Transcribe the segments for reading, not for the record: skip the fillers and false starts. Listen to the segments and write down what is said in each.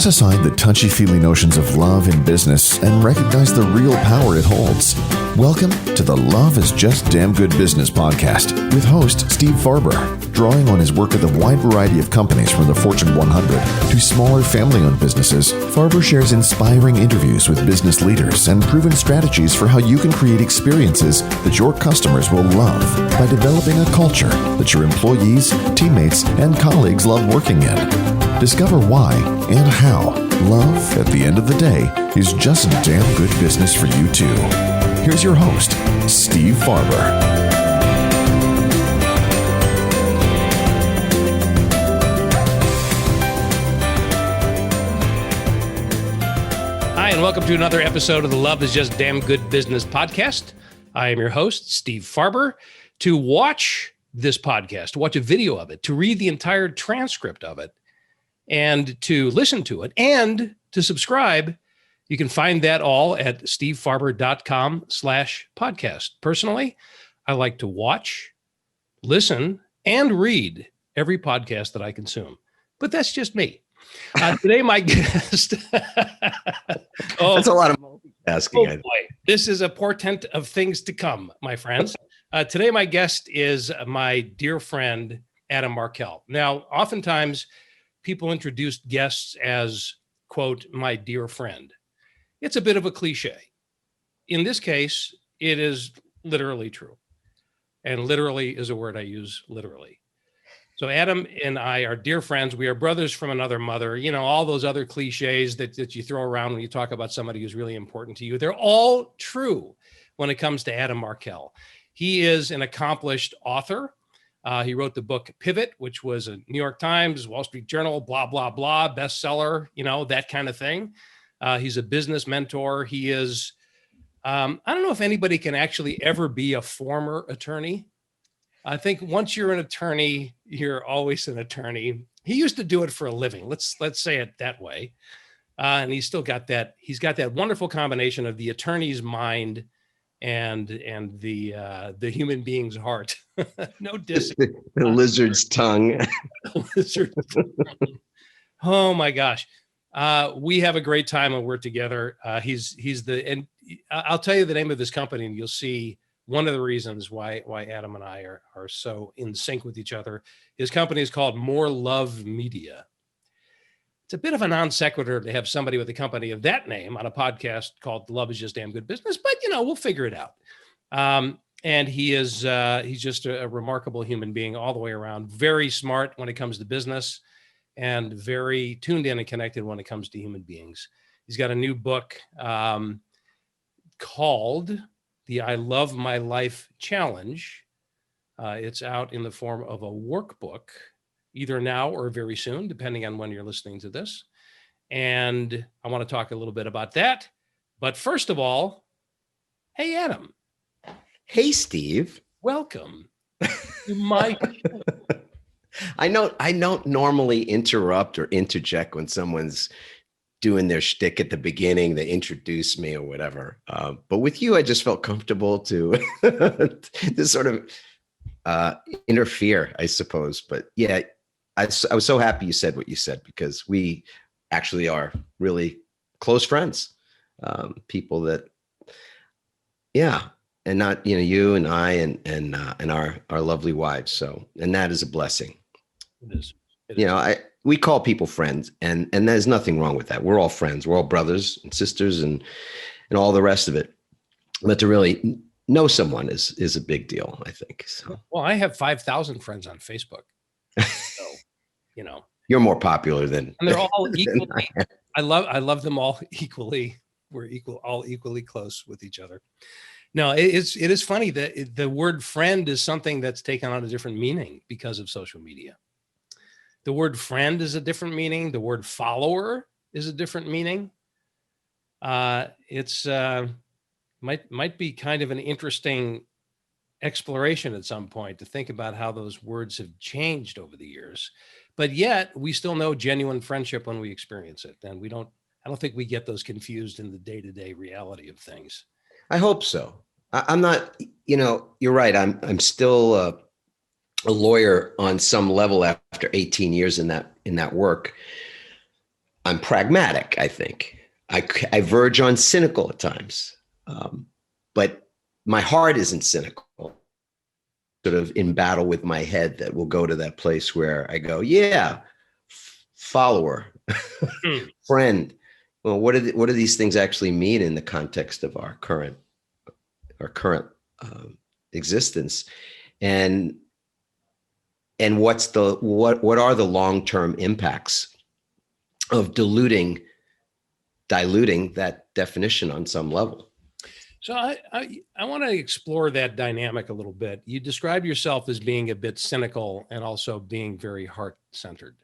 Toss aside the touchy-feely notions of love in business and recognize the real power it holds. Welcome to the Love is Just Damn Good Business podcast with host Steve Farber. Drawing on his work with a wide variety of companies from the Fortune 100 to smaller family-owned businesses, Farber shares inspiring interviews with business leaders and proven strategies for how you can create experiences that your customers will love by developing a culture that your employees, teammates, and colleagues love working in. Discover why and how love, at the end of the day, is just damn good business for you too. Here's your host, Steve Farber. Hi, and welcome to another episode of the Love is Just Damn Good Business podcast. I am your host, Steve Farber. To watch this podcast, to watch a video of it, to read the entire transcript of it, and to listen to it, and to subscribe, you can find that all at stevefarber.com/podcast. Personally, I like to watch, listen, and read every podcast that I consume. But that's just me. Today, my guest... That's a lot of multitasking. Oh boy, this is a portent of things to come, my friends. Today, my guest is my dear friend, Adam Markel. Now, oftentimes, people introduce guests as, quote, my dear friend. It's a bit of a cliche. In this case, it is literally true. And literally is a word I use literally. So Adam and I are dear friends. We are brothers from another mother. You know, all those other cliches that you throw around when you talk about somebody who's really important to you. They're all true when it comes to Adam Markel. He is an accomplished author. He wrote the book Pivot, which was a New York Times, Wall Street Journal, blah, blah, blah, bestseller, you know, that kind of thing. He's a business mentor. He is, I don't know if anybody can actually ever be a former attorney. I think once you're an attorney, you're always an attorney. He used to do it for a living. Let's say it that way. And he's still got that. He's got that wonderful combination of the attorney's mind and the human being's heart. No dissing. The lizard's tongue. Lizard's tongue. Oh my gosh. We have a great time when we're together. And I'll tell you the name of this company and you'll see one of the reasons why Adam and I are so in sync with each other. His company is called More Love Media. It's a bit of a non sequitur to have somebody with a company of that name on a podcast called Love is Just Damn Good Business, but you know, we'll figure it out. And he's just a remarkable human being all the way around, very smart when it comes to business and very tuned in and connected when it comes to human beings. He's got a new book called the I Love My Life Challenge. It's out in the form of a workbook, either now or very soon, depending on when you're listening to this. And I want to talk a little bit about that. But first of all, hey, Adam. Hey, Steve. Welcome to my show. I don't normally interrupt or interject when someone's doing their shtick at the beginning. They introduce me or whatever. But with you, I just felt comfortable to sort of interfere, I suppose. But yeah, I was so happy you said what you said because we actually are really close friends. People that, yeah, and not, you know, you and I and our lovely wives. So, and that is a blessing. It is. You know, we call people friends, and there's nothing wrong with that. We're all friends. We're all brothers and sisters and all the rest of it. But to really know someone is a big deal, I think. So. Well, I have 5,000 friends on Facebook. So, you know, you're more popular than, and they're all equally. I love them all equally. We're all equally close with each other. No, it is funny that the word friend is something that's taken on a different meaning because of social media. The word friend is a different meaning. The word follower is a different meaning. It's might be kind of an interesting exploration at some point to think about how those words have changed over the years. But yet we still know genuine friendship when we experience it. And I don't think we get those confused in the day-to-day reality of things. I hope so. I'm not, you know, you're right. I'm still a lawyer on some level after 18 years in that work. I'm pragmatic, I think. I verge on cynical at times, but my heart isn't cynical. Sort of in battle with my head that will go to that place where I go, yeah, follower, Hmm. friend. Well, what do these things actually mean in the context of our current um, existence, and what are the long-term impacts of diluting that definition on some level? So I want to explore that dynamic a little bit. You describe yourself as being a bit cynical and also being very heart-centered.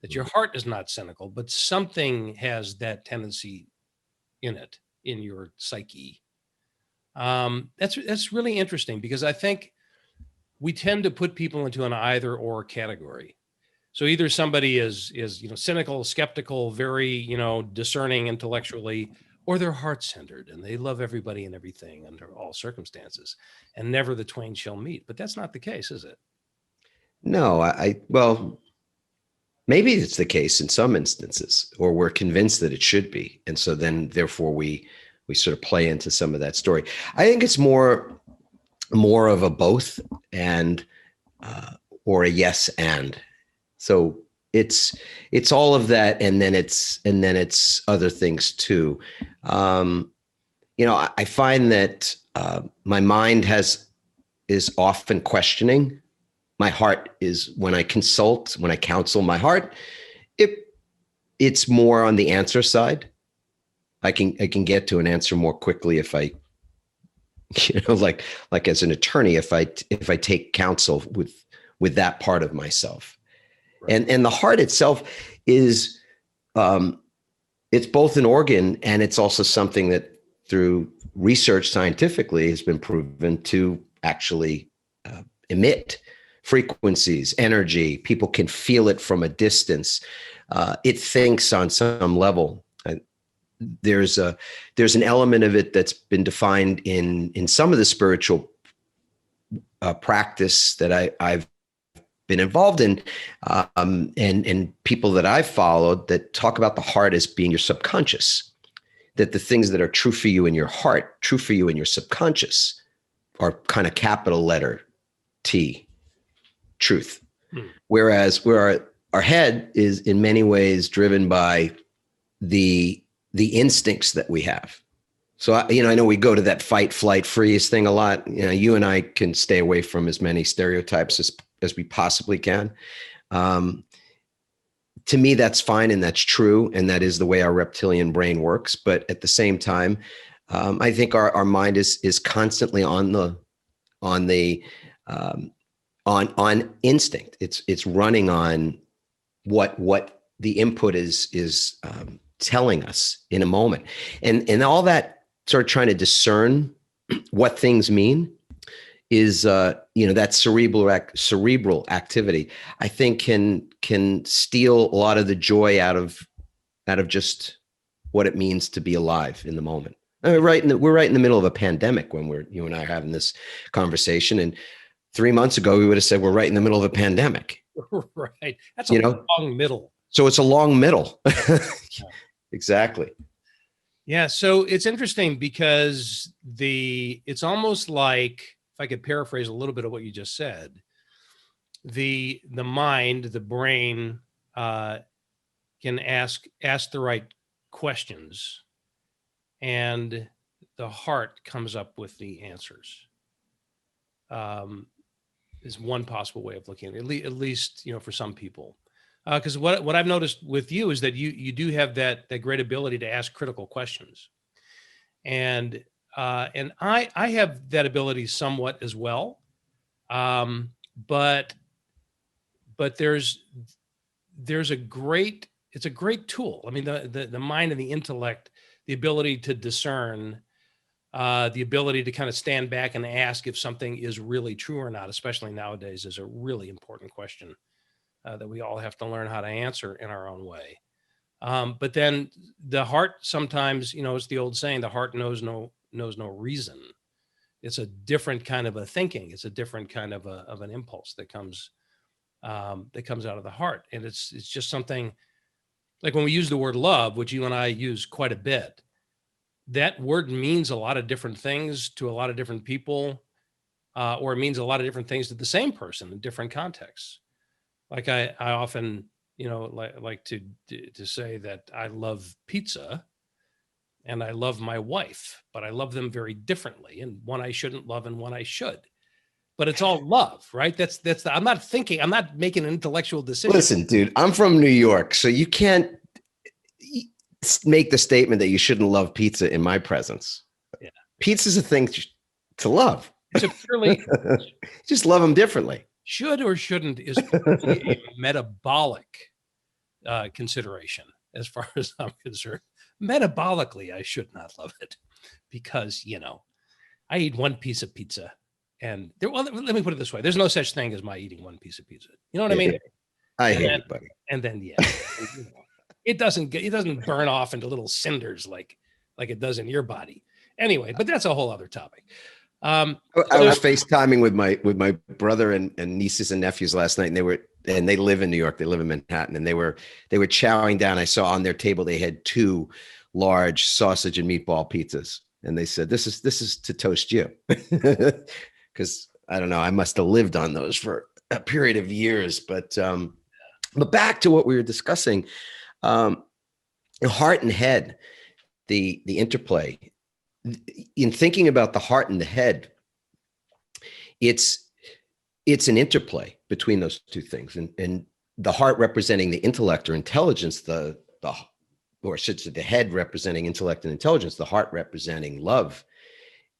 That your heart is not cynical, but something has that tendency in it, in your psyche. That's really interesting because I think we tend to put people into an either or category. So either somebody is cynical, skeptical, very discerning intellectually, or they're heart-centered and they love everybody and everything under all circumstances, and never the twain shall meet. But that's not the case, is it? No, well, maybe it's the case in some instances, or we're convinced that it should be, and so then therefore we sort of play into some of that story. I think it's more of a both and or a yes and. So it's all of that, and then it's other things too. I find that my mind is often questioning. My heart is, when I counsel my heart, it's more on the answer side. I can get to an answer more quickly if I, like as an attorney, if I take counsel with that part of myself. Right. And the heart itself is, it's both an organ, and it's also something that through research scientifically has been proven to actually emit frequencies, energy. People can feel it from a distance. It thinks on some level. There's an element of it that's been defined in some of the spiritual practice that I've been involved in, and people that I've followed that talk about the heart as being your subconscious, that the things that are true for you in your heart, true for you in your subconscious, are kind of capital letter T, truth. Whereas where our head is in many ways driven by the instincts that we have. So, I know we go to that fight, flight, freeze thing a lot. You and I can stay away from as many stereotypes as we possibly can. To me, that's fine, and that's true, and that is the way our reptilian brain works. But at the same time, I think our mind is constantly on instinct. It's running on what the input is telling us in a moment, and all that sort of trying to discern what things mean is that cerebral activity, I think can steal a lot of the joy out of just what it means to be alive in the moment. We're right in the middle of a pandemic when you and I are having this conversation, and 3 months ago we would have said we're right in the middle of a pandemic. Right. That's a long middle. So it's a long middle. Exactly. Yeah. So it's interesting because it's almost like, if I could paraphrase a little bit of what you just said, the mind, the brain, can ask the right questions, and the heart comes up with the answers. Is one possible way of looking at it, at least for some people. Because what I've noticed with you is that you do have that great ability to ask critical questions, and I have that ability somewhat as well, but there's a great tool. I mean, the mind and the intellect, the ability to discern, the ability to kind of stand back and ask if something is really true or not, especially nowadays, is a really important question that we all have to learn how to answer in our own way. But then the heart sometimes, it's the old saying, the heart knows no reason. It's a different kind of a thinking. It's a different kind of an impulse that comes out of the heart. And it's just something Like when we use the word love, which you and I use quite a bit, that word means a lot of different things to a lot of different people, or it means a lot of different things to the same person in different contexts. Like I often, like to say that I love pizza and I love my wife, but I love them very differently, and one I shouldn't love and one I should. But it's all love, right? I'm not making an intellectual decision. Listen, dude, I'm from New York, so you can't make the statement that you shouldn't love pizza in my presence. Yeah. Pizza's a thing to love. It's a purely just love them differently. Should or shouldn't is purely a metabolic consideration, as far as I'm concerned. Metabolically, I should not love it because, I eat one piece of pizza and let me put it this way. There's no such thing as my eating one piece of pizza. You know what I mean? I hear you, buddy. And then, it doesn't burn off into little cinders like it does in your body. Anyway, but that's a whole other topic. I was FaceTiming with my brother and nieces and nephews last night, and they live in New York. They live in Manhattan, and they were chowing down. I saw on their table they had 2 large sausage and meatball pizzas, and they said, "This is to toast you," because I don't know. I must have lived on those for a period of years. But back to what we were discussing, heart and head, the interplay. In thinking about the heart and the head, it's an interplay between those two things, and the heart representing the intellect or intelligence, the head representing intellect and intelligence, the heart representing love.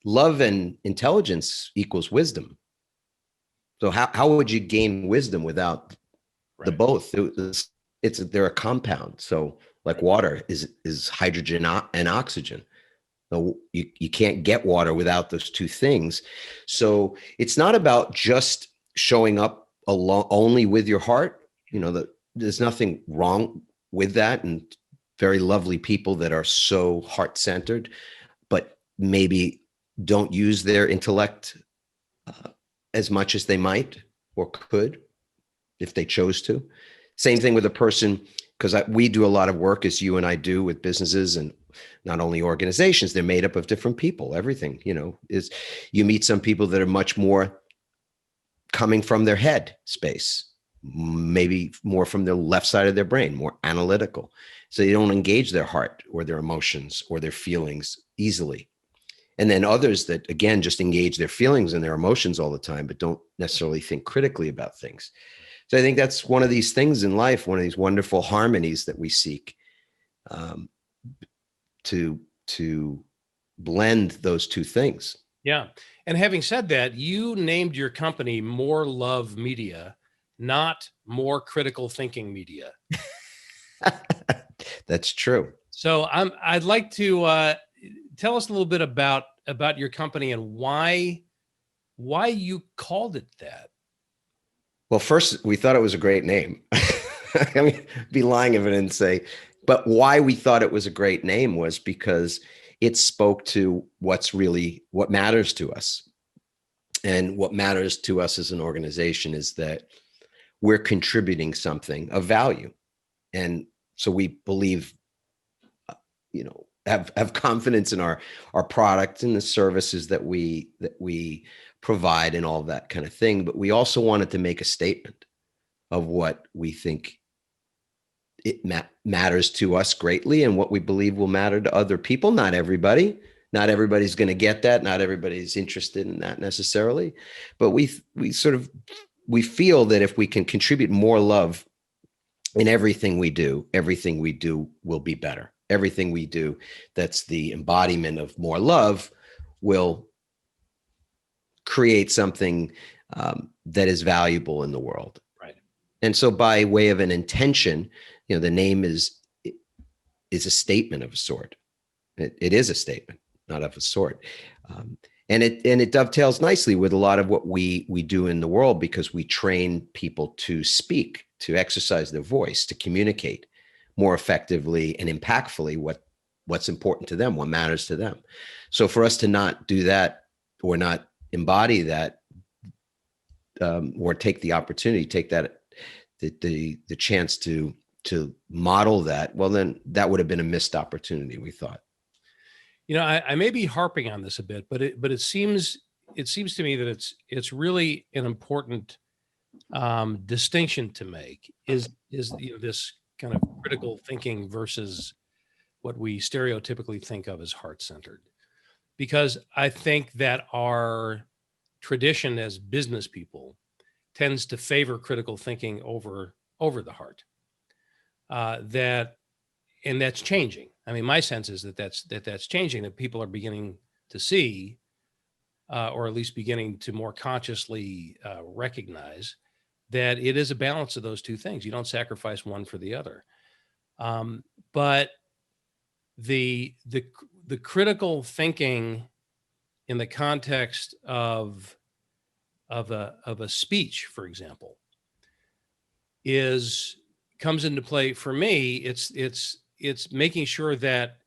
Love and intelligence equals wisdom. So how would you gain wisdom without the both? They're a compound. So like water is hydrogen and oxygen. So you can't get water without those two things. So it's not about just showing up only with your heart. There's nothing wrong with that, and very lovely people that are so heart-centered, but maybe don't use their intellect as much as they might or could if they chose to. Same thing with a person, because we do a lot of work, as you and I do, with businesses and not only organizations. They're made up of different people. Everything, is you meet some people that are much more coming from their head space, maybe more from the left side of their brain, more analytical. So they don't engage their heart or their emotions or their feelings easily. And then others that, again, just engage their feelings and their emotions all the time, but don't necessarily think critically about things. So I think that's one of these things in life, one of these wonderful harmonies that we seek, to blend those two things. Yeah. And having said that, you named your company More Love Media, not More Critical Thinking Media. That's true. So I'd like to tell us a little bit about your company and why you called it that. Well, first, we thought it was a great name. I mean, be lying if I didn't say, but why we thought it was a great name was because it spoke to what matters to us. And what matters to us as an organization is that we're contributing something of value. And so we believe, have confidence in our product and the services that we provide and all that kind of thing. But we also wanted to make a statement of what we think it matters to us greatly and what we believe will matter to other people. Not everybody's going to get that. Not everybody's interested in that necessarily. But we feel that if we can contribute more love in everything we do will be better. Everything we do that's the embodiment of more love will create something that is valuable in the world. Right. And so by way of an intention, the name is a statement of a sort. It is a statement, not of a sort. And it dovetails nicely with a lot of what we do in the world, because we train people to speak, to exercise their voice, to communicate more effectively and impactfully what's important to them, what matters to them. So for us to not do that or not embody that, or take the opportunity, take that the chance to to model that, well, then that would have been a missed opportunity, we thought. I may be harping on this a bit, but it seems to me that it's really an important distinction to make is this kind of critical thinking versus what we stereotypically think of as heart-centered. Because I think that our tradition as business people tends to favor critical thinking over the heart. And that's changing. I mean, my sense is that's changing, that people are beginning to see, or at least beginning to more consciously recognize that it is a balance of those two things. You don't sacrifice one for the other. But the critical thinking in the context of a speech, for example, comes into play for me. It's making sure that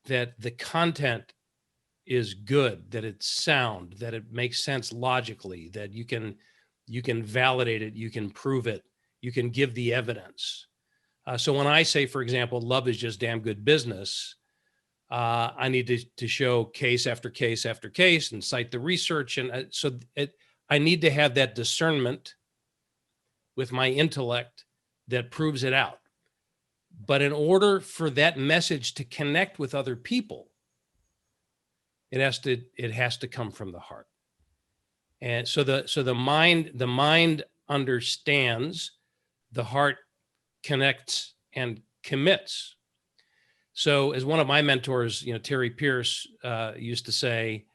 the content is good, that it's sound, that it makes sense logically, that you can validate it, you can prove it, you can give the evidence. So when I say, for example, love is just damn good business, I need to show case after case after case and cite the research. And I need to have that discernment with my intellect that proves it out. But in order for that message to connect with other people, it has to come from the heart. And so the mind understands, the heart connects and commits. So as one of my mentors, Terry Pierce, used to say,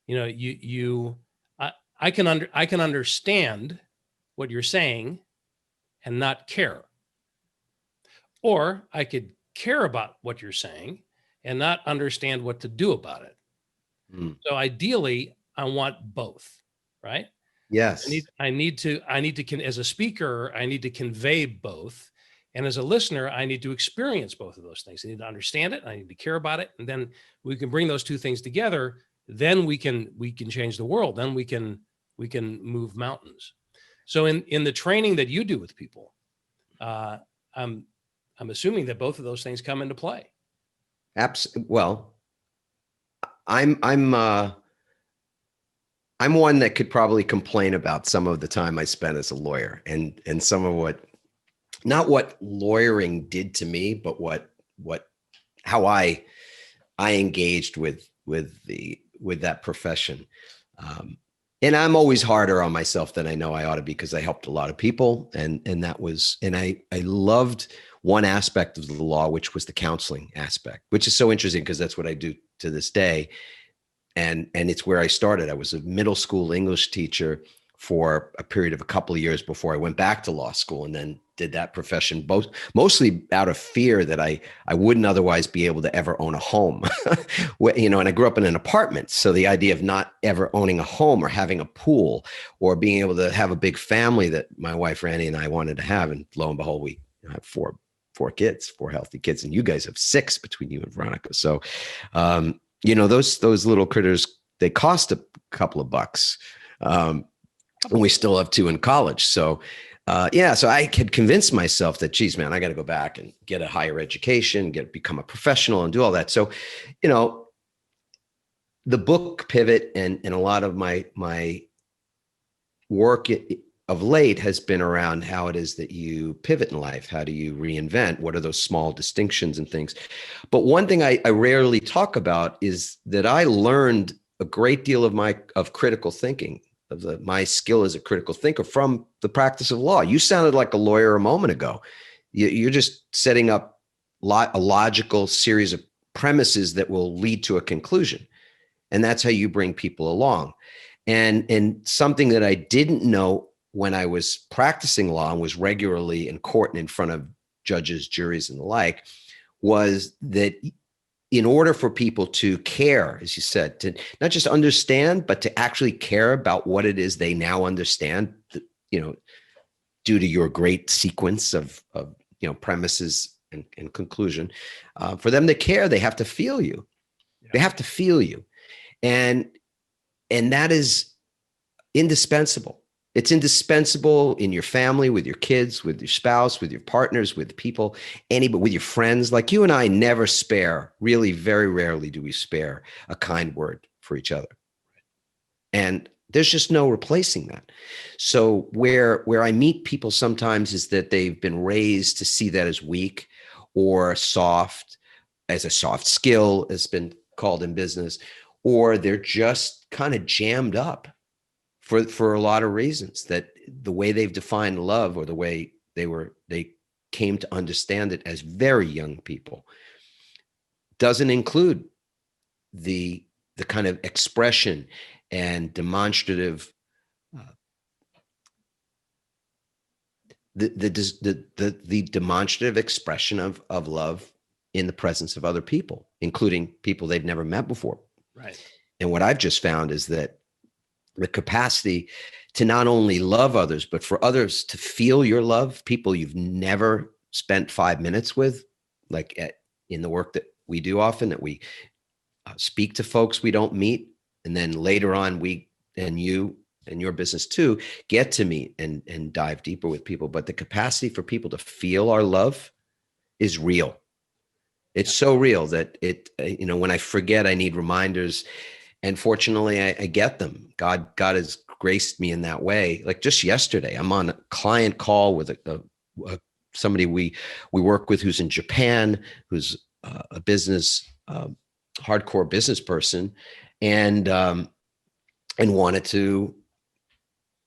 I can understand what you're saying and not care. Or I could care about what you're saying and not understand what to do about it. Mm. So ideally, I want both, right? Yes. I need to, as a speaker, I need to convey both. And as a listener, I need to experience both of those things. I need to understand it. I need to care about it. And then we can bring those two things together. Then we can change the world. Then we can move mountains. So in the training that you do with people, I'm assuming that both of those things come into play. Well, I'm one that could probably complain about some of the time I spent as a lawyer and some of not what lawyering did to me, but how I engaged with that profession. And I'm always harder on myself than I know I ought to be, because I helped a lot of people. And I loved one aspect of the law, which was the counseling aspect, which is so interesting because that's what I do to this day. And it's where I started. I was a middle school English teacher for a period of a couple of years before I went back to law school, and then did that profession mostly out of fear that I wouldn't otherwise be able to ever own a home. And I grew up in an apartment. So the idea of not ever owning a home or having a pool or being able to have a big family that my wife Randy and I wanted to have, and lo and behold, we have four kids, 4 healthy kids, and you guys have 6 between you and Veronica. So, those little critters, they cost a couple of bucks. And we still have 2 in college. So, so I had convinced myself that, geez, man, I got to go back and get a higher education, become a professional and do all that. So, the book pivot and a lot of my work of late has been around how it is that you pivot in life. How do you reinvent? What are those small distinctions and things? But one thing I rarely talk about is that I learned a great deal of critical thinking, my skill as a critical thinker, from the practice of law. You sounded like a lawyer a moment ago. You're just setting up a logical series of premises that will lead to a conclusion. And that's how you bring people along. And something that I didn't know when I was practicing law and was regularly in court and in front of judges, juries, and the like, was that in order for people to care, as you said, to not just understand, but to actually care about what it is they now understand, due to your great sequence of premises and conclusion, for them to care, they have to feel you. Yeah. They have to feel you. And that is indispensable. It's indispensable in your family, with your kids, with your spouse, with your partners, with people, anybody, with your friends. Like you and I never spare, really very rarely do we spare a kind word for each other. And there's just no replacing that. So where I meet people sometimes is that they've been raised to see that as weak or soft, as a soft skill has been called in business, or they're just kind of jammed up for a lot of reasons, that the way they've defined love, or the way they came to understand it as very young people, doesn't include the kind of expression and demonstrative the demonstrative expression of love in the presence of other people, including people they've never met before. Right. And what I've just found is that the capacity to not only love others, but for others to feel your love, people you've never spent 5 minutes with, like in the work that we do often, that we speak to folks we don't meet. And then later on, we and you and your business too get to meet and dive deeper with people. But the capacity for people to feel our love is real. It's so real that when I forget, I need reminders. And fortunately, I get them. God has graced me in that way. Like just yesterday, I'm on a client call with somebody we work with who's in Japan, who's a business, hardcore business person, and wanted to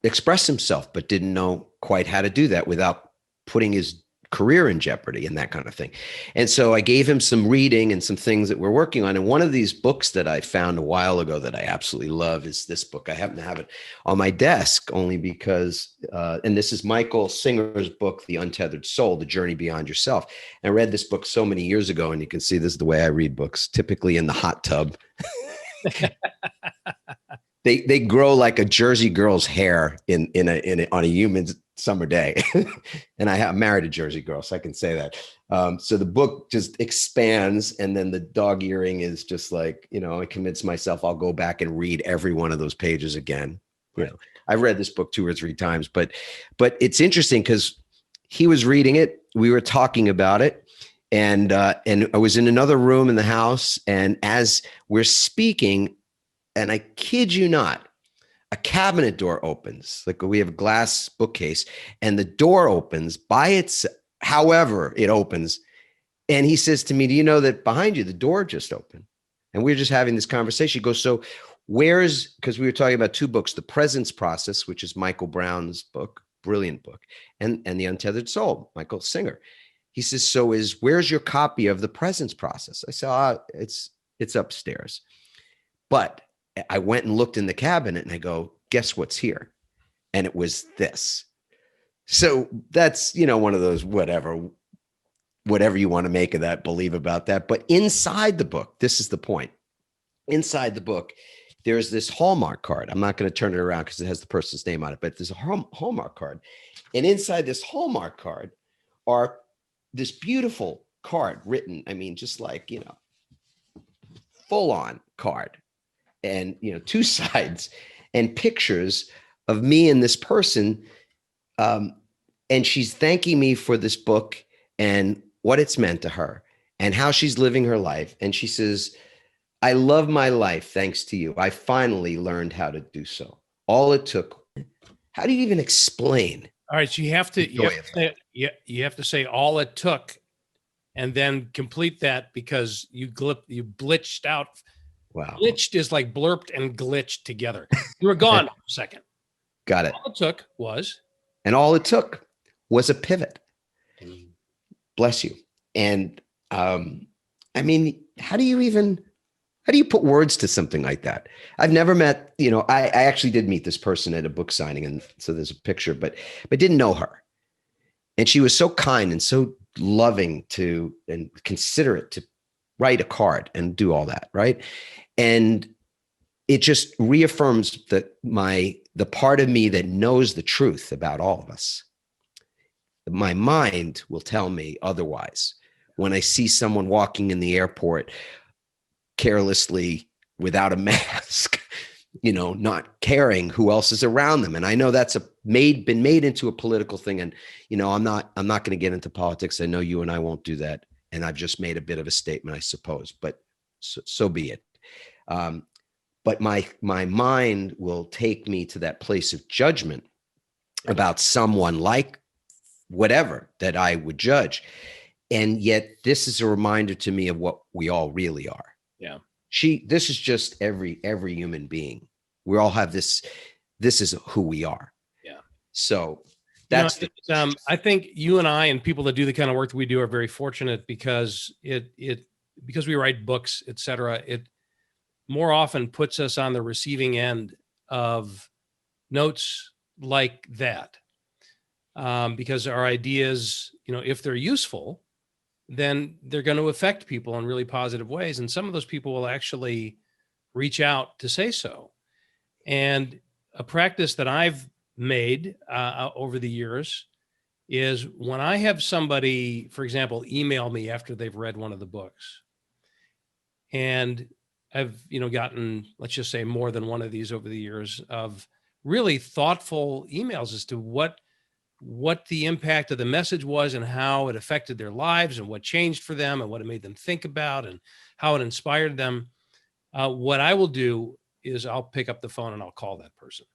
express himself, but didn't know quite how to do that without putting his career in jeopardy and that kind of thing. And so I gave him some reading and some things that we're working on. And one of these books that I found a while ago that I absolutely love is this book. I happen to have it on my desk only because, and this is Michael Singer's book, The Untethered Soul, The Journey Beyond Yourself. And I read this book so many years ago, and you can see this is the way I read books, typically in the hot tub. They grow like a Jersey girl's hair on a human summer day. And I'm married a Jersey girl, so I can say that. So the book just expands, and then the dog earring is just like, I convince myself I'll go back and read every one of those pages again. Right. I've read this book 2 or 3 times, but it's interesting because he was reading it, we were talking about it, and I was in another room in the house, and as we're speaking, and I kid you not, a cabinet door opens. Like we have a glass bookcase, and the door opens by its, however it opens. And he says to me, do you know that behind you, the door just opened? And we were just having this conversation. He goes, so because we were talking about 2 books, The Presence Process, which is Michael Brown's book, brilliant book, and The Untethered Soul, Michael Singer. He says, so where's your copy of The Presence Process? I said, it's upstairs. But I went and looked in the cabinet, and I go, guess what's here? And it was this. So that's, one of those, whatever you want to make of that, believe about that. But inside the book, this is the point. Inside the book, there's this Hallmark card. I'm not going to turn it around because it has the person's name on it, but there's a Hallmark card. And inside this Hallmark card are this beautiful card written, just like, full on card. And 2 sides and pictures of me and this person, and she's thanking me for this book and what it's meant to her and how she's living her life. And she says, I love my life thanks to you. I finally learned how to do so. All it took. How do you even explain? All right, so you have to say all it took, and then complete that because you glitched out. Wow. Glitched is like blurped and glitched together. You were gone for a second. Got it. All it took was. And all it took was a pivot. Bless you. And how do you put words to something like that? I've never met, I actually did meet this person at a book signing. And so there's a picture, but didn't know her. And she was so kind and so loving and considerate to write a card and do all that. Right. And it just reaffirms the part of me that knows the truth about all of us. My mind will tell me otherwise. When I see someone walking in the airport carelessly without a mask, not caring who else is around them. And I know that's been made into a political thing. And, I'm not going to get into politics. I know you and I won't do that. And I've just made a bit of a statement, I suppose, but so be it. But my mind will take me to that place of judgment about someone like whatever that I would judge. And yet this is a reminder to me of what we all really are. Yeah. This is just every human being. We all have this. This is who we are. Yeah. So that's, I think you and I and people that do the kind of work that we do are very fortunate because because we write books, et cetera, it more often puts us on the receiving end of notes like that. Because our ideas, if they're useful, then they're going to affect people in really positive ways. And some of those people will actually reach out to say so. And a practice that I've made over the years is when I have somebody, for example, email me after they've read one of the books, and I've, gotten, let's just say, more than one of these over the years of really thoughtful emails as to what the impact of the message was and how it affected their lives and what changed for them and what it made them think about and how it inspired them. What I will do is I'll pick up the phone and I'll call that person.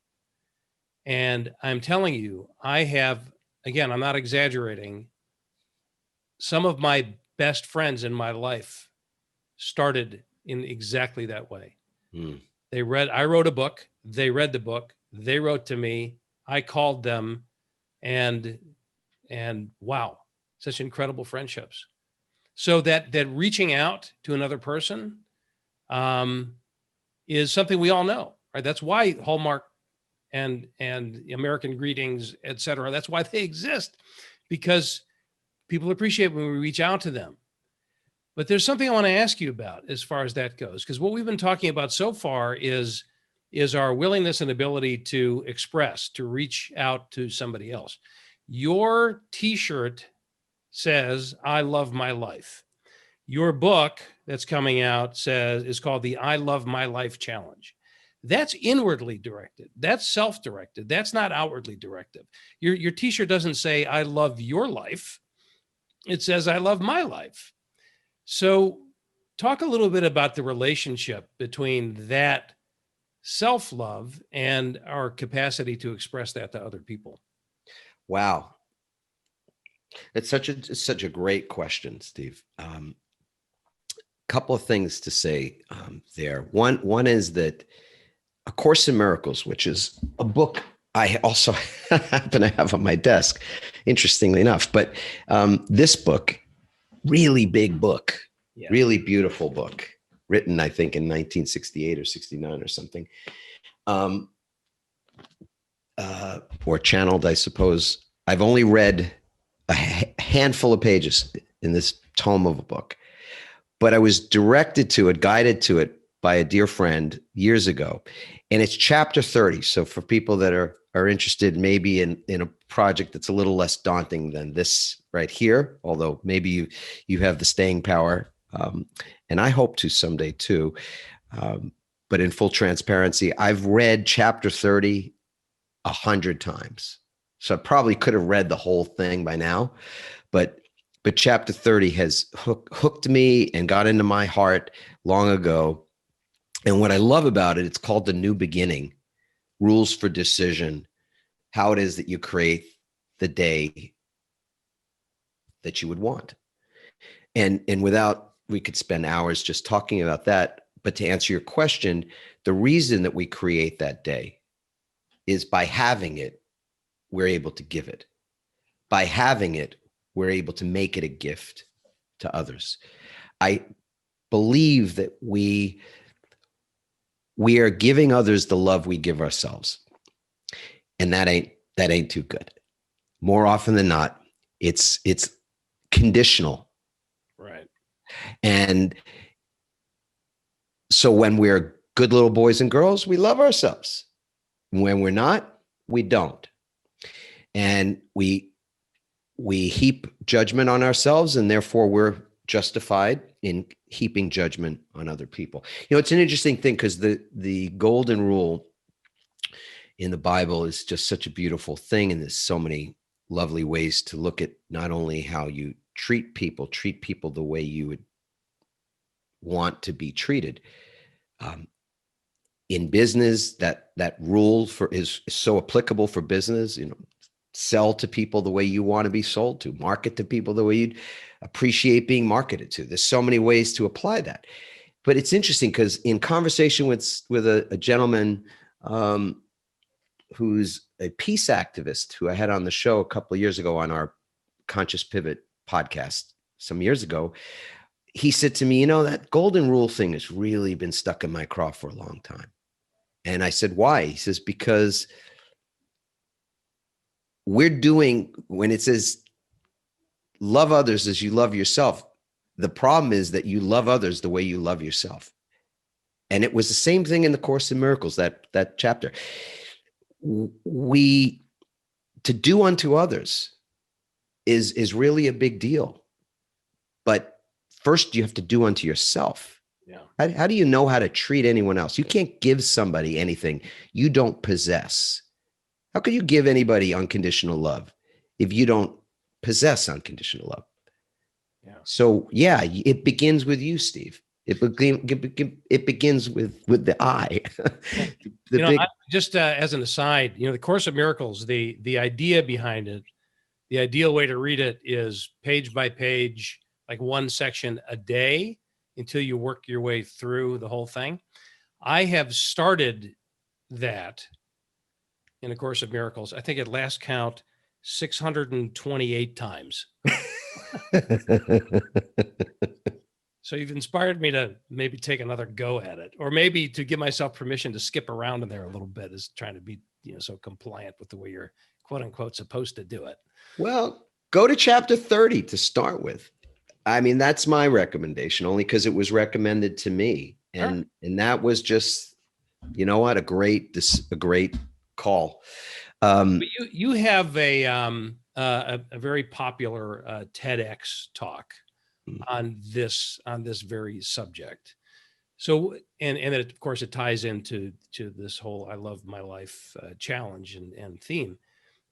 And I'm telling you, I have, again, I'm not exaggerating, some of my best friends in my life started in exactly that way. I wrote a book, they read the book, they wrote to me, I called them, and wow, such incredible friendships. So that reaching out to another person is something we all know, right? That's why Hallmark and American Greetings, et cetera, that's why they exist, because people appreciate when we reach out to them. But there's something I want to ask you about as far as that goes, because what we've been talking about so far is our willingness and ability to express, to reach out to somebody else. Your t-shirt says, I love my life. Your book that's coming out is called the I Love My Life Challenge. That's inwardly directed. That's self-directed. That's not outwardly directive. Your t-shirt doesn't say, I love your life. It says, I love my life. So talk a little bit about the relationship between that self-love and our capacity to express that to other people. Wow. It's such a great question, Steve. Couple of things to say there. One is that A Course in Miracles, which is a book I also happen to have on my desk, interestingly enough, but this book, really big book, really beautiful book, written, I think, in 1968 or 69 or something, or channeled, I suppose. I've only read a handful of pages in this tome of a book, but I was directed to it, guided to it by a dear friend years ago. And it's chapter 30. So for people that are interested maybe in a project that's a little less daunting than this right here, although maybe you have the staying power, and I hope to someday too. But in full transparency, I've read chapter 30 100 times. So I probably could have read the whole thing by now, but chapter 30 has hooked me and got into my heart long ago. And what I love about it, it's called The New Beginning, Rules for Decision, how it is that you create the day that you would want. And without, we could spend hours just talking about that. But to answer your question, the reason that we create that day is by having it, we're able to give it. By having it, we're able to make it a gift to others. I believe that we are giving others the love we give ourselves. And that ain't too good. More often than not, it's conditional. Right. And so when we're good little boys and girls, we love ourselves. When we're not, we don't. And we heap judgment on ourselves, and therefore we're justified in heaping judgment on other people. It's an interesting thing because the golden rule in the Bible is just such a beautiful thing. And there's so many lovely ways to look at not only how you treat people the way you would want to be treated. In business, that rule is so applicable for business. Sell to people the way you want to be sold to, market to people the way you'd appreciate being marketed to. There's so many ways to apply that. But it's interesting because in conversation with a gentleman who's a peace activist who I had on the show a couple of years ago on our Conscious Pivot podcast some years ago, he said to me, that golden rule thing has really been stuck in my craw for a long time. And I said, why? He says, because when it says love others as you love yourself, the problem is that you love others the way you love yourself. And it was the same thing in the Course in Miracles, that chapter. To do unto others is really a big deal. But first you have to do unto yourself. Yeah. How do you know how to treat anyone else? You can't give somebody anything you don't possess. How can you give anybody unconditional love if you don't possess unconditional love? Yeah. So yeah, it begins with you, Steve. It begins with the I. Just as an aside, the Course of Miracles, the idea behind it, the ideal way to read it is page by page, like one section a day until you work your way through the whole thing. I have started that in A Course of Miracles, I think at last count, 628 times. So you've inspired me to maybe take another go at it, or maybe to give myself permission to skip around in there a little bit, is trying to be, so compliant with the way you're quote unquote supposed to do it. Well, go to chapter 30 to start with. I mean, that's my recommendation, only because it was recommended to me. And that was just, a great call. You have a very popular TEDx talk on this very subject. So, and it, of course, it ties into this whole "I Love My Life" challenge and theme.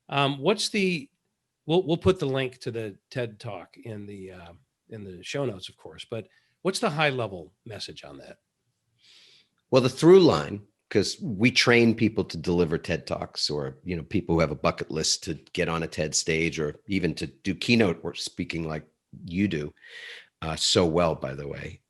We'll put the link to the TED talk in the show notes, of course. But what's the high level message on that? Well, the through line, because we train people to deliver TED Talks, or, people who have a bucket list to get on a TED stage, or even to do keynote or speaking like you do so well, by the way.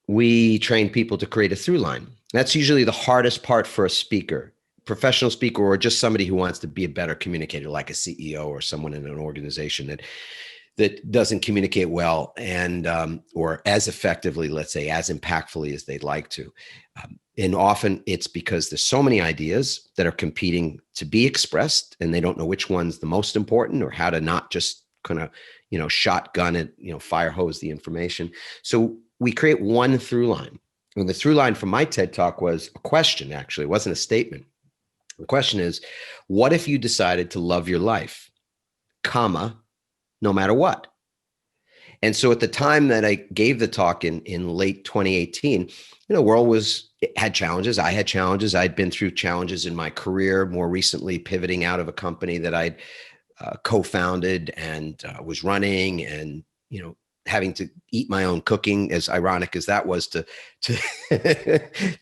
We train people to create a through line. That's usually the hardest part for a speaker, professional speaker, or just somebody who wants to be a better communicator, like a CEO or someone in an organization that doesn't communicate well and or as effectively, let's say, as impactfully as they'd like to. And often it's because there's so many ideas that are competing to be expressed, and they don't know which one's the most important, or how to not just kind of, shotgun it, fire hose the information. So we create one through line. And the through line from my TED talk was a question, actually. It wasn't a statement. The question is, what if you decided to love your life, no matter what? And so at the time that I gave the talk in late 2018, world had challenges. I had challenges. I'd been through challenges in my career, more recently pivoting out of a company that I'd co-founded and was running, and, having to eat my own cooking, as ironic as that was, to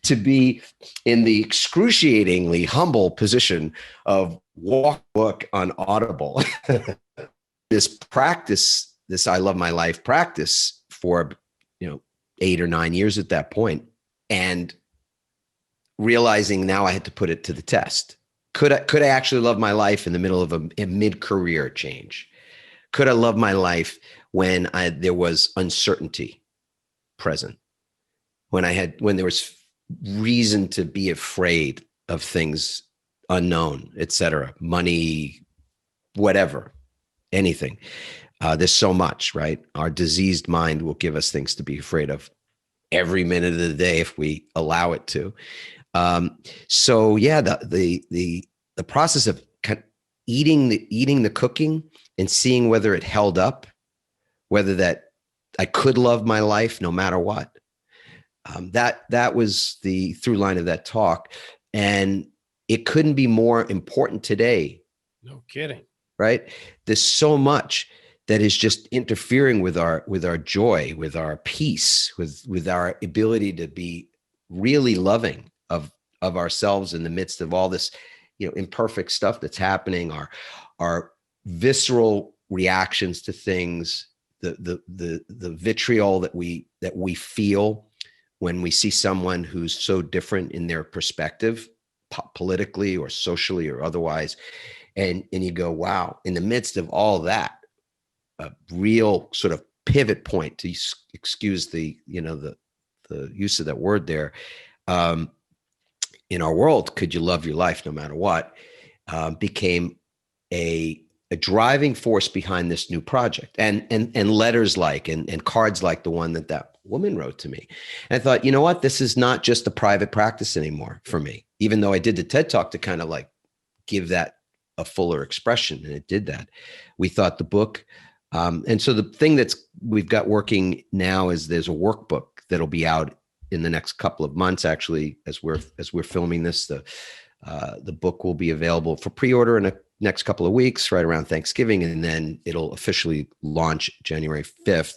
to be in the excruciatingly humble position of walk book on Audible. This practice, this I Love My Life practice for, 8 or 9 years at that point, and realizing now I had to put it to the test. Could I actually love my life in the middle of a mid-career change? Could I love my life when there was uncertainty present, when there was reason to be afraid of things unknown, etc., money, whatever, anything? There's so much, right? Our diseased mind will give us things to be afraid of every minute of the day if we allow it to. So yeah, the process of eating the cooking and seeing whether it held up whether that I could love my life no matter what. That was the through line of that talk. And it couldn't be more important today. No kidding. Right? There's so much that is just interfering with our joy, with our peace, with our ability to be really loving of ourselves in the midst of all this, imperfect stuff that's happening, our visceral reactions to things, the vitriol that we feel when we see someone who's so different in their perspective, politically or socially or otherwise. And you go, wow, in the midst of all that, a real sort of pivot point, to excuse the use of that word there, in our world, could you love your life no matter what, became a driving force behind this new project, and letters like, and cards like the one that woman wrote to me. And I thought, you know what, this is not just a private practice anymore for me, even though I did the TED Talk to kind of like give that a fuller expression, and it did that. We thought the book, and so the thing we've got working now is there's a workbook that'll be out in the next couple of months. Actually, as we're filming this, the book will be available for pre-order in the next couple of weeks, right around Thanksgiving, and then it'll officially launch January 5th.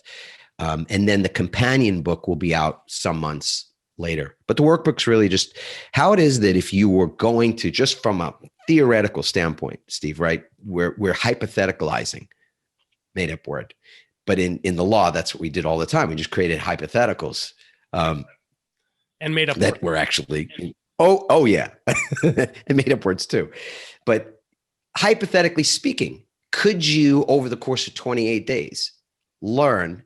And then the companion book will be out some months later. But the workbook's really just how it is that if you were going to, just from a theoretical standpoint, Steve, right? We're hypotheticalizing, made up word. But in the law, that's what we did all the time. We just created hypotheticals. And made up that words. Were actually, oh yeah, and made up words too. But hypothetically speaking, could you, over the course of 28 days, learn,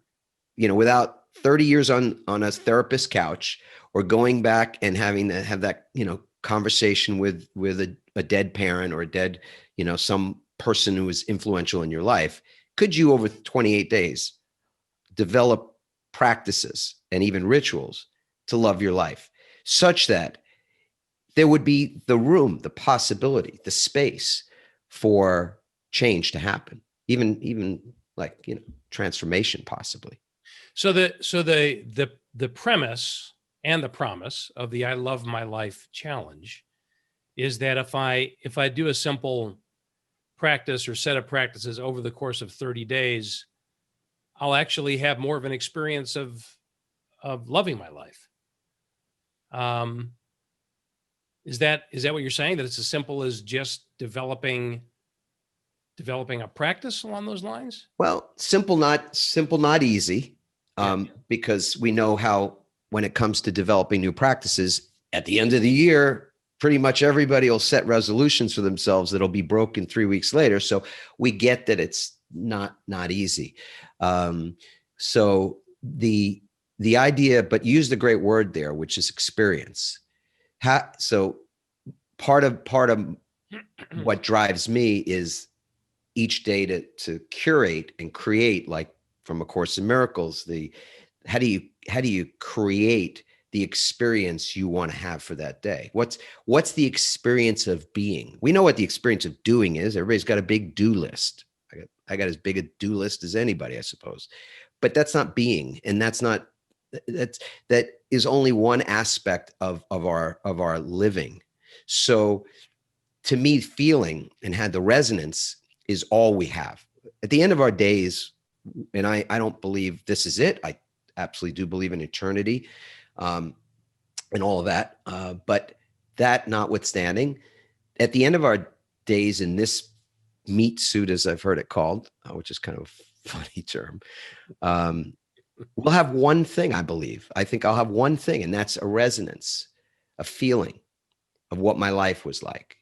without 30 years on a therapist's couch, or going back and having to have that, conversation with a dead parent, or a dead, some person who was influential in your life, could you, over 28 days, develop practices and even rituals to love your life, such that there would be the room, the possibility, the space for change to happen, even like, transformation possibly. So the premise and the promise of the I Love My Life challenge is that if I do a simple practice or set of practices over the course of 30 days, I'll actually have more of an experience of loving my life. Is that what you're saying? That it's as simple as just developing a practice along those lines? Well, simple, not easy, because we know how, when it comes to developing new practices, at the end of the year, pretty much everybody will set resolutions for themselves that'll be broken 3 weeks later. So we get that it's not easy. So the idea, but use the great word there, which is experience. So part of what drives me is each day to curate and create, like from A Course in Miracles, how do you create the experience you want to have for that day? What's the experience of being? We know what the experience of doing is. Everybody's got a big do list. I got as big a do list as anybody, I suppose. But that's not being, and that is only one aspect of our living. So to me, feeling and had the resonance is all we have. At the end of our days, and I don't believe this is it. I absolutely do believe in eternity, and all of that. But that notwithstanding, at the end of our days in this meat suit, as I've heard it called, which is kind of a funny term, we'll have one thing, I believe. I think I'll have one thing, and that's a resonance, a feeling of what my life was like.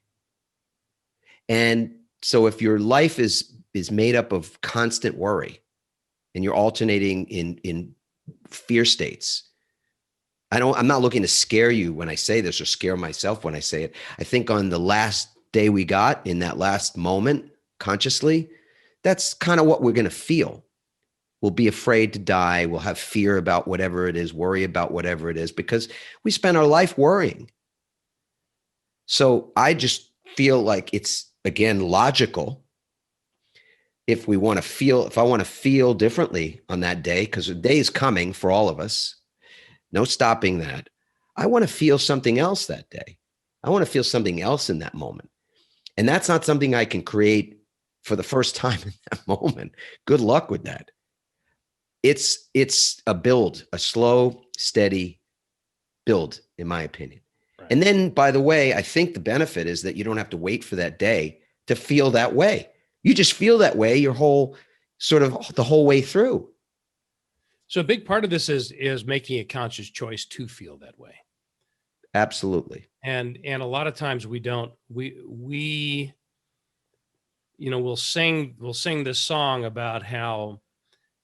And so if your life is made up of constant worry, and you're alternating in fear states, I'm not looking to scare you when I say this, or scare myself when I say it. I think on the last day we got, in that last moment, consciously, that's kind of what we're going to feel. We'll be afraid to die. We'll have fear about whatever it is, worry about whatever it is, because we spend our life worrying. So I just feel like it's, again, logical. if I want to feel differently on that day, because the day is coming for all of us, no stopping that. I want to feel something else that day. I want to feel something else in that moment. And that's not something I can create for the first time in that moment. Good luck with that. It's a build, a slow, steady build, in my opinion. Right. And then, by the way, I think the benefit is that you don't have to wait for that day to feel that way. You just feel that way the whole way through. So a big part of this is making a conscious choice to feel that way. Absolutely. And a lot of times we don't, we'll sing this song about how,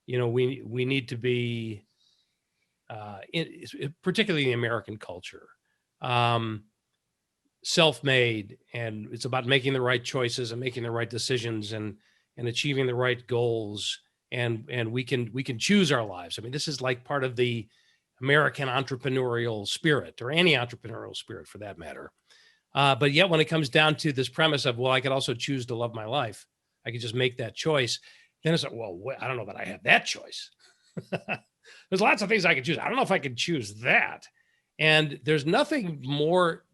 we need to be, particularly in the American culture, self-made, and it's about making the right choices and making the right decisions and achieving the right goals. And we can choose our lives. I mean, this is like part of the American entrepreneurial spirit, or any entrepreneurial spirit for that matter. But yet when it comes down to this premise of, well, I could also choose to love my life, I could just make that choice. Then it's like, well, I don't know that I have that choice. There's lots of things I could choose. I don't know if I could choose that. And there's nothing more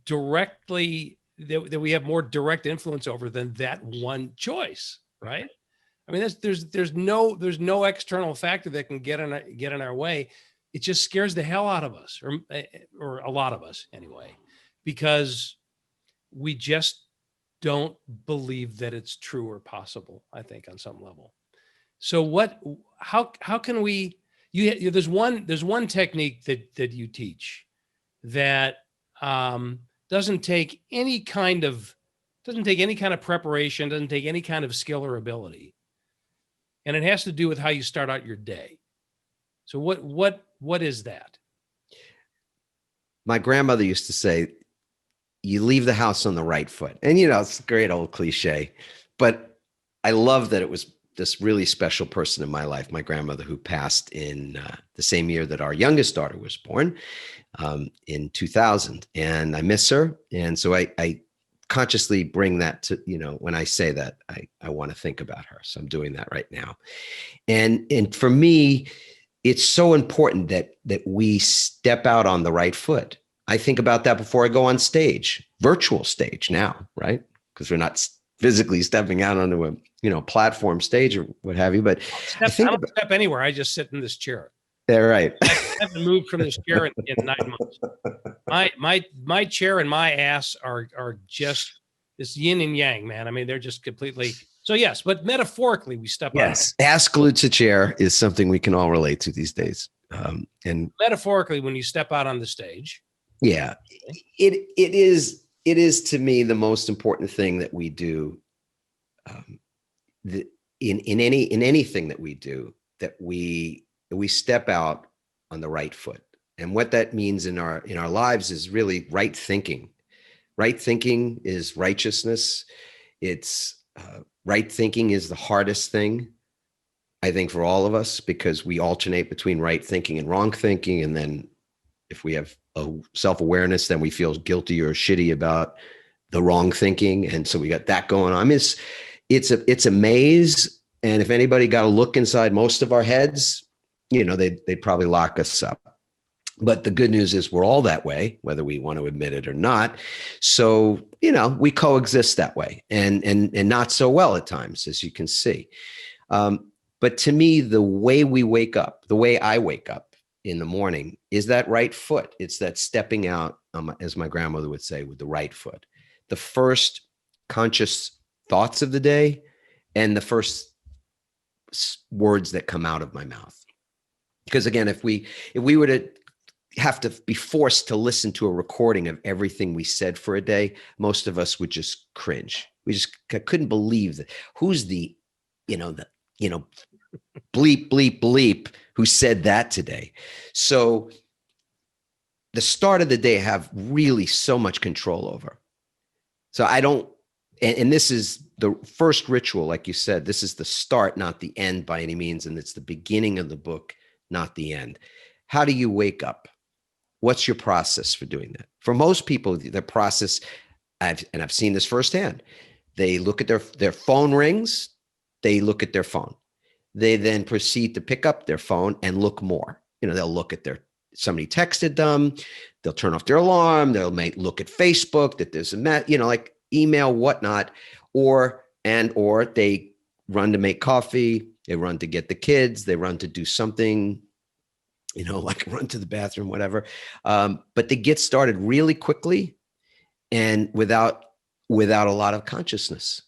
directly that we have more direct influence over than that one choice, right? I mean, there's no external factor that can get in our way. It just scares the hell out of us, or a lot of us anyway, because we just don't believe that it's true or possible, I think, on some level. So how can we, there's one technique that you teach that doesn't take any kind of preparation, doesn't take any kind of skill or ability. And it has to do with how you start out your day. So what is that? My grandmother used to say, you leave the house on the right foot. And, it's a great old cliche, but I love that it was this really special person in my life, my grandmother, who passed in the same year that our youngest daughter was born, in 2000. And I miss her. And so I consciously bring that to, when I say that, I want to think about her. So I'm doing that right now. And for me, it's so important that we step out on the right foot. I think about that before I go on stage, virtual stage now, right? Because we're not physically stepping out onto a platform stage or what have you. But I don't step anywhere. I just sit in this chair. Yeah, right. I haven't moved from this chair in 9 months. My chair and my ass are just this yin and yang, man. I mean, they're just completely. So yes, but metaphorically, we step out. Yes, ass glued to chair is something we can all relate to these days. And metaphorically, when you step out on the stage. Yeah, it is to me the most important thing that we do. In anything that we do, that we step out on the right foot. And what that means in our lives is really right thinking. Right thinking is righteousness. It's right thinking is the hardest thing, I think, for all of us, because we alternate between right thinking and wrong thinking. And then if we have a self-awareness, then we feel guilty or shitty about the wrong thinking. And so we got that going on. I mean, it's a maze. And if anybody got a look inside most of our heads, they'd probably lock us up. But the good news is we're all that way, whether we want to admit it or not. So, we coexist that way, and not so well at times, as you can see. But to me, the way we wake up, the way I wake up in the morning, is that right foot. It's that stepping out, as my grandmother would say, with the right foot. The first conscious thoughts of the day and the first words that come out of my mouth. Because again, if we were to have to be forced to listen to a recording of everything we said for a day, most of us would just cringe. We just couldn't believe that. Who's the bleep, bleep, bleep who said that today? So the start of the day I have really so much control over. So I don't, and this is the first ritual, like you said, this is the start, not the end by any means. And it's the beginning of the book, not the end. How do you wake up? What's your process for doing that? For most people, their process, I've seen this firsthand. They look at their phone rings, they look at their phone. They then proceed to pick up their phone and look more. They'll look at somebody texted them. They'll turn off their alarm. They'll look at Facebook that there's like email, whatnot, or they run to make coffee. They run to get the kids. They run to do something, like run to the bathroom, whatever. But they get started really quickly and without a lot of consciousness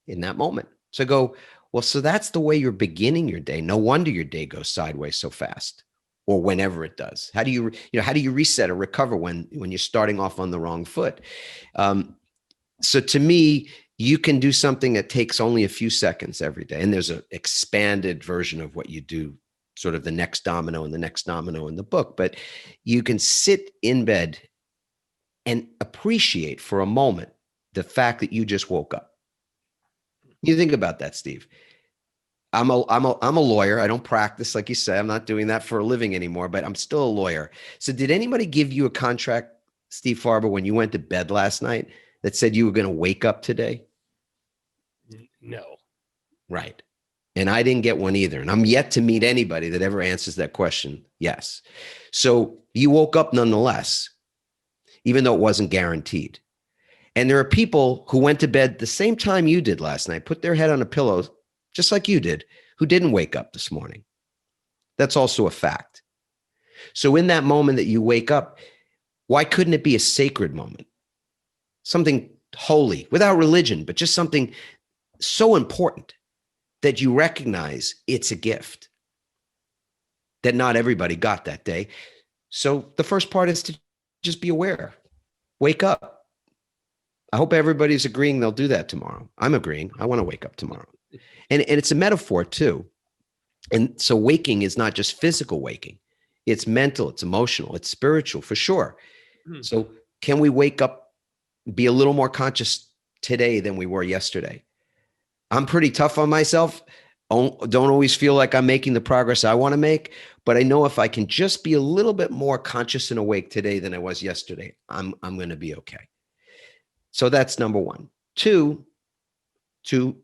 in that moment. So I go, well, so that's the way you're beginning your day. No wonder your day goes sideways so fast, or whenever it does. How do you reset or recover when you're starting off on the wrong foot? So to me, you can do something that takes only a few seconds every day. And there's an expanded version of what you do, sort of the next domino and the next domino in the book. But you can sit in bed and appreciate for a moment the fact that you just woke up. You think about that, Steve. I'm a lawyer. I don't practice, like you say. I'm not doing that for a living anymore, but I'm still a lawyer. So did anybody give you a contract, Steve Farber, when you went to bed last night that said you were going to wake up today? No. Right. And I didn't get one either. And I'm yet to meet anybody that ever answers that question. Yes. So you woke up nonetheless, even though it wasn't guaranteed. And there are people who went to bed the same time you did last night, put their head on a pillow, just like you did, who didn't wake up this morning. That's also a fact. So in that moment that you wake up, why couldn't it be a sacred moment? Something holy, without religion, but just something so important that you recognize it's a gift that not everybody got that day. So the first part is to just be aware. Wake up. I hope everybody's agreeing they'll do that tomorrow. I'm agreeing. I want to wake up tomorrow. And it's a metaphor too. And so waking is not just physical waking. It's mental, it's emotional, it's spiritual for sure. So can we wake up, be a little more conscious today than we were yesterday? I'm pretty tough on myself. Don't always feel like I'm making the progress I want to make, but I know if I can just be a little bit more conscious and awake today than I was yesterday, I'm going to be okay. So that's number one.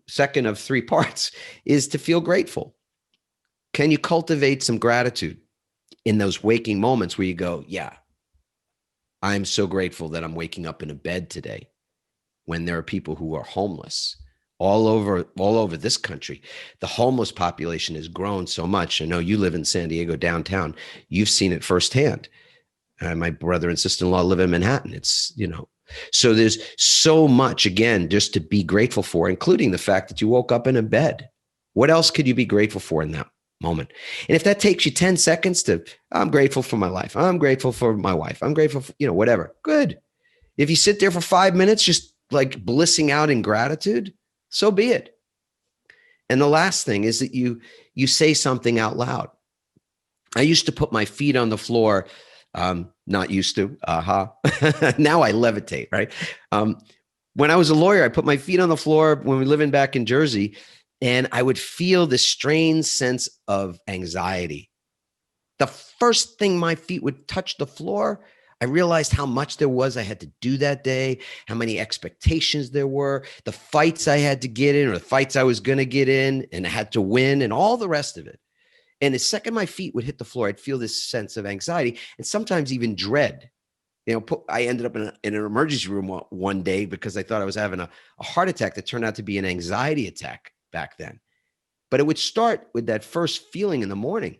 Second of three parts is to feel grateful. Can you cultivate some gratitude in those waking moments where you go, yeah, I'm so grateful that I'm waking up in a bed today, when there are people who are homeless all over this country. The homeless population has grown so much. I know you live in San Diego downtown. You've seen it firsthand. My brother and sister-in-law live in Manhattan. It's, so there's so much, again, just to be grateful for, including the fact that you woke up in a bed. What else could you be grateful for in that moment? And if that takes you 10 seconds I'm grateful for my life. I'm grateful for my wife. I'm grateful for, whatever. Good. If you sit there for 5 minutes, just like blissing out in gratitude, so be it. And the last thing is that you say something out loud. I used to put my feet on the floor. Not used to. Now I levitate, right? When I was a lawyer, I put my feet on the floor when we were living back in Jersey, and I would feel this strange sense of anxiety. The first thing my feet would touch the floor, I realized how much there was I had to do that day, how many expectations there were, the fights I had to get in or the fights I was going to get in and I had to win and all the rest of it. And the second my feet would hit the floor, I'd feel this sense of anxiety and sometimes even dread. I ended up in an emergency room one day because I thought I was having a heart attack that turned out to be an anxiety attack back then. But it would start with that first feeling in the morning.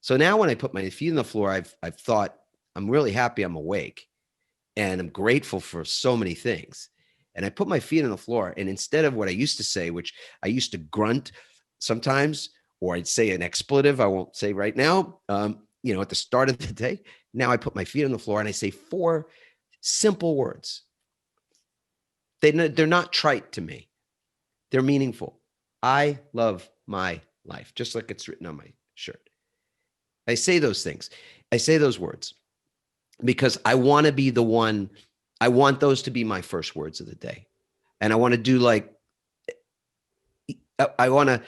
So now when I put my feet on the floor, I've thought, I'm really happy I'm awake and I'm grateful for so many things. And I put my feet on the floor, and instead of what I used to say, which I used to grunt sometimes, or I'd say an expletive I won't say right now, at the start of the day, now I put my feet on the floor and I say 4 simple words. They're not trite to me. They're meaningful. I love my life, just like it's written on my shirt. I say those things. I say those words because I want to be the one. I want those to be my first words of the day. And I want to I want to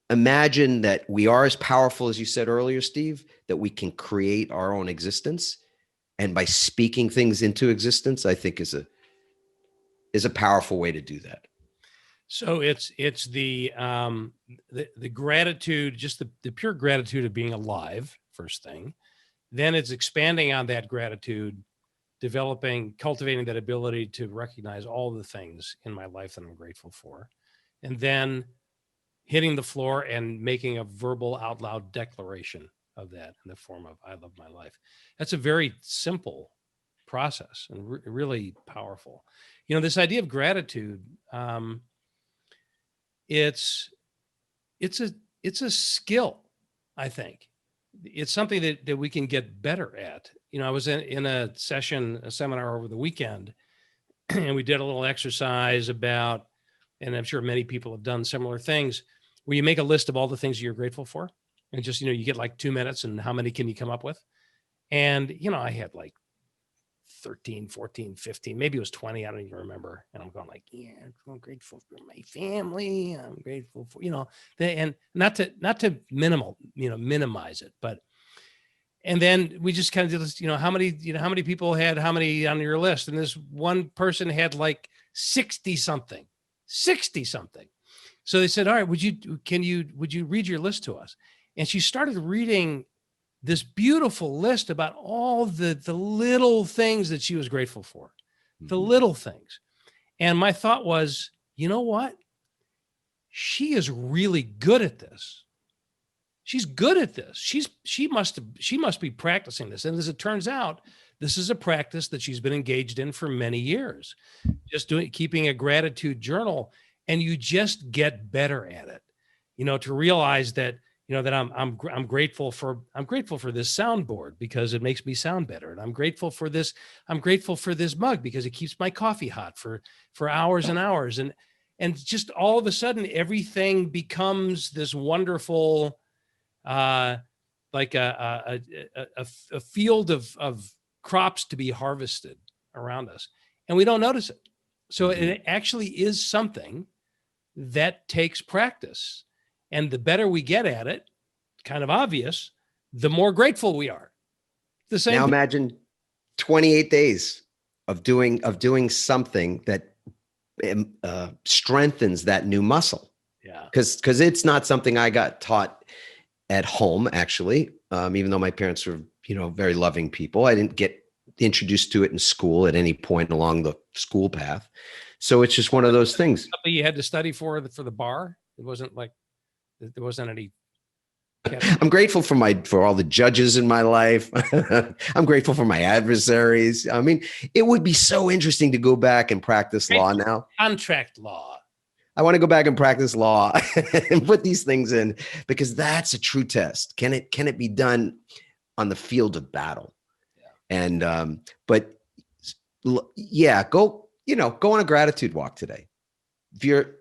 imagine that we are as powerful as you said earlier, Steve, that we can create our own existence. And by speaking things into existence, I think is a powerful way to do that. So it's the gratitude, just the pure gratitude of being alive, first thing. Then it's expanding on that gratitude, cultivating that ability to recognize all the things in my life that I'm grateful for. And then hitting the floor and making a verbal out loud declaration of that in the form of I love my life. That's a very simple process and really powerful. This idea of gratitude, it's a skill, I think. It's something that we can get better at. I was in a seminar over the weekend, and we did a little exercise about, and I'm sure many people have done similar things, where you make a list of all the things you're grateful for, and just, you get like 2 minutes, and how many can you come up with? And, I had like 13, 14, 15, maybe it was 20. I don't even remember. And I'm going like, yeah, I'm grateful for my family. I'm grateful for, and not to minimize it, but, and then we just kind of did this, how many people had how many on your list? And this one person had like 60 something. So they said, all right, would you read your list to us? And she started reading this beautiful list about all the little things that she was grateful for, the little things. And my thought was, you know what? She is really good at this. She's good at this. She must be practicing this. And as it turns out, this is a practice that she's been engaged in for many years, just keeping a gratitude journal. And you just get better at it, to realize that, that I'm grateful for this soundboard because it makes me sound better. And I'm grateful for this mug because it keeps my coffee hot for hours and hours. And just all of a sudden, everything becomes this wonderful, like a field of crops to be harvested around us. And we don't notice it. So it actually is something that takes practice. And the better we get at it, kind of obvious, the more grateful we are. The same. Now imagine 28 days of doing something that strengthens that new muscle. Yeah. Because it's not something I got taught at home, actually. Even though my parents were, very loving people, I didn't get introduced to it in school at any point along the school path. So it's just one of those things. Something you had to study for the bar. It wasn't like there wasn't any. I'm grateful for all the judges in my life. I'm grateful for my adversaries. I mean, it would be so interesting to go back and practice law now. Contract law. I want to go back and practice law and put these things in, because that's a true test. Can it be done on the field of battle? Yeah. And but yeah, go on a gratitude walk today. If you're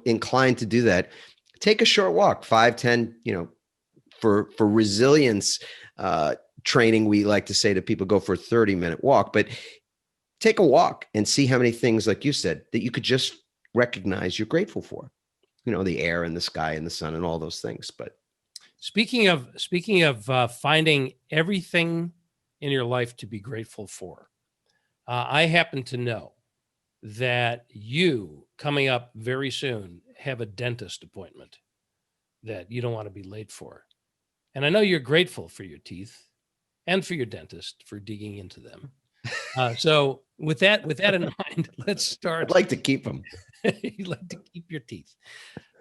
inclined to do that, take a short walk, 5, 10, for resilience training, we like to say to people, go for a 30-minute walk, but take a walk and see how many things, like you said, that you could just recognize you're grateful for, the air and the sky and the sun and all those things. But speaking of finding everything in your life to be grateful for, I happen to know that you, coming up very soon, have a dentist appointment that you don't want to be late for. And I know you're grateful for your teeth and for your dentist for digging into them. So with that in mind, let's start. I'd like to keep them. You'd like to keep your teeth.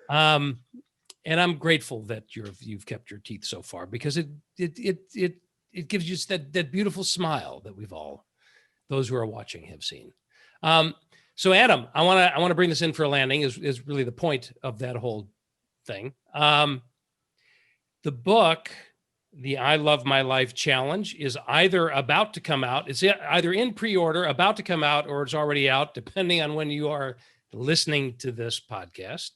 And I'm grateful that you've kept your teeth so far, because it gives you that beautiful smile that those who are watching have seen. So Adam, I want to bring this in for a landing is really the point of that whole thing. The book, the I Love My Life Challenge, is either about to come out. It's either in pre-order, about to come out, or it's already out, depending on when you are listening to this podcast.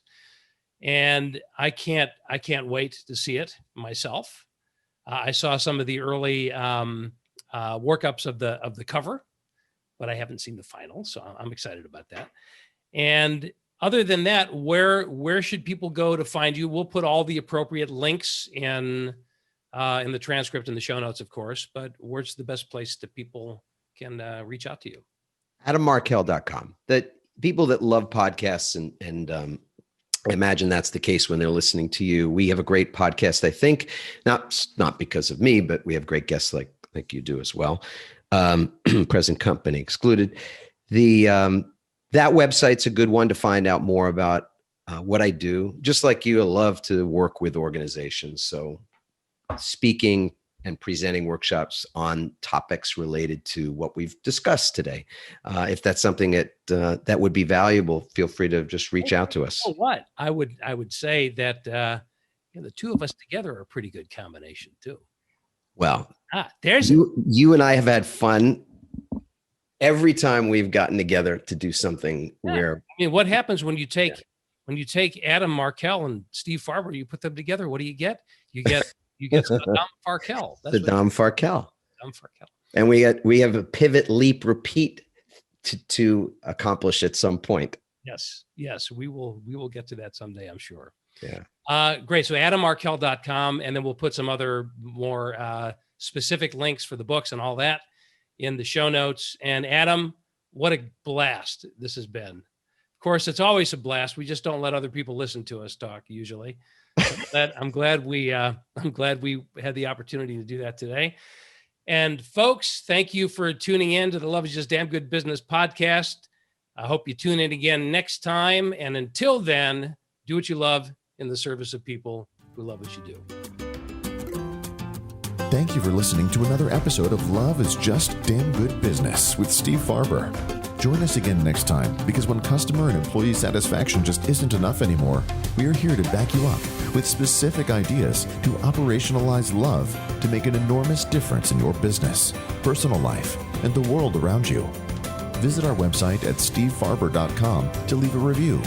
And I can't wait to see it myself. I saw some of the early workups of the cover, but I haven't seen the final, so I'm excited about that. And other than that, where should people go to find you? We'll put all the appropriate links in the transcript and the show notes, of course, but where's the best place that people can reach out to you? AdamMarkel.com. people that love podcasts, and I imagine that's the case when they're listening to you. We have a great podcast, I think, not because of me, but we have great guests like you do as well. Present company excluded. That website's a good one to find out more about what I do. Just like you, I love to work with organizations. So speaking and presenting workshops on topics related to what we've discussed today. If that's something that would be valuable, feel free to just reach out to us. Oh, what I would say that the two of us together are a pretty good combination too. Well, there's you and I have had fun every time we've gotten together to do something where. I mean, what happens when you take Adam Markel and Steve Farber, you put them together? What do you get? You get Dom Farkel. That's the Dom Farkel. Dom Farkel. And we have a pivot, leap, repeat to accomplish at some point. Yes, we will get to that someday, I'm sure. Yeah. Great. So adammarkel.com, and then we'll put some other more specific links for the books and all that in the show notes. And Adam, what a blast this has been. Of course, it's always a blast. We just don't let other people listen to us talk usually. I'm glad we had the opportunity to do that today. And folks, thank you for tuning in to the Love is Just Damn Good Business podcast. I hope you tune in again next time. And until then, do what you love in the service of people who love what you do. Thank you for listening to another episode of Love is Just Damn Good Business with Steve Farber. Join us again next time, because when customer and employee satisfaction just isn't enough anymore, we are here to back you up with specific ideas to operationalize love to make an enormous difference in your business, personal life, and the world around you. Visit our website at stevefarber.com to leave a review.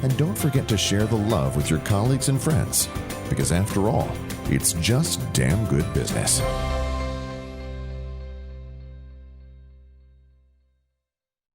And don't forget to share the love with your colleagues and friends, because after all, it's just damn good business.